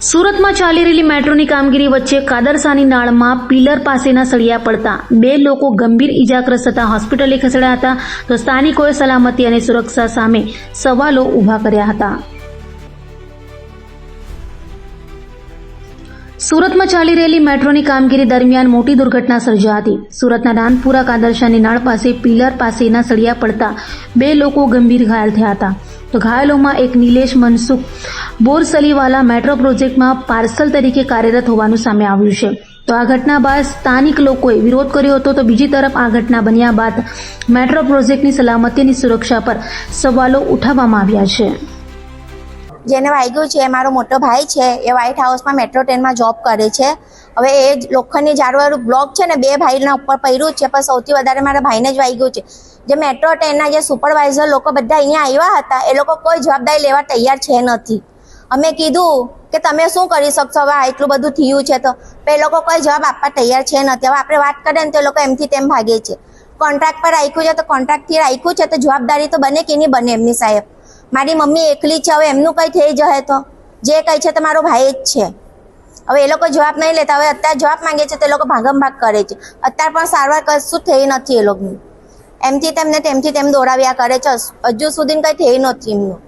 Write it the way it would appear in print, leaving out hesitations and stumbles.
સુરત में चाली रहेली मेट्रोनी कामगीरी वच्चे कादरसानी नाळमां पिलर पासेना सळिया पड़ता बे लोको गंभीर इजाग्रस्त थता होस्पिटले खसेड्या हता तो स्थानिकोए सलामती अने सुरक्षा सामे सवालो उभा कर्या हता। सूरत में चाली रहेली मेट्रोनी कामगीरी दरमियान मोटी दुर्घटना सर्जाई हती। सूरतना नानपुरा कादरसानी नाळ पासे पिलर पासेना सळिया पड़ता बे लोको गंभीर घायल थया हता। तो घायलों में एक नीलेश मनसुख बोरसलीवाला मेट्रो प्रोजेक्ट में पार्सल तरीके कार्यरत होवानुं सामे आव्युं छे। तो आ घटना बाद स्थानिक लोकोए विरोध कर्यो हतो तो बीजी तरफ आ घटना बन्या बाद मेट्रो प्रोजेक्टनी सलामती अने सुरक्षा पर सवालों उठाववामां आव्या छे। जेने वाग्યું છે મારો મોટો ભાઈ છે એ વ્હાઇટ હાઉસમાં મેટ્રો ટ્રેનમાં જોબ કરે છે। હવે એ લોખંડની જાળવાળું બ્લોક છે ને બે ભાઈના ઉપર પડ્યું છે પણ સૌથી વધારે મારા ભાઈને જ વાગ્યું છે। જે મેટ્રો ટ્રેનના જે સુપરવાઇઝર લોકો બધા અહીંયા આવ્યા હતા એ લોકો કોઈ જવાબદારી લેવા તૈયાર છે નથી। અમે કીધું કે તમે શું કરી શકશો, હવે એટલું બધું થયું છે તો એ લોકો કોઈ જવાબ આપવા તૈયાર છે નથી। હવે આપણે વાત કરીએ ને તો એ લોકો એમથી તેમ ભાગે છે। કોન્ટ્રાક્ટ પર રાખ્યું છે તો કોન્ટ્રાક્ટથી રાખ્યું છે તો જવાબદારી તો બને કે નહીં બને એમની સાહેબ। મારી મમ્મી એકલી છે, હવે એમનું કંઈ થઈ જશે તો જે કંઈ છે તો મારો ભાઈ જ છે। હવે એ લોકો જવાબ નહીં લેતા, હવે અત્યારે જવાબ માંગે છે તો એ લોકો ભાગમ ભાગ કરે છે। અત્યારે પણ સારવાર કશું થઈ નથી એ લોકોની, એમથી તેમને તેમથી તેમ દોડાવ્યા કરે છે, હજુ સુધી કંઈ થઈ નથી એમનું।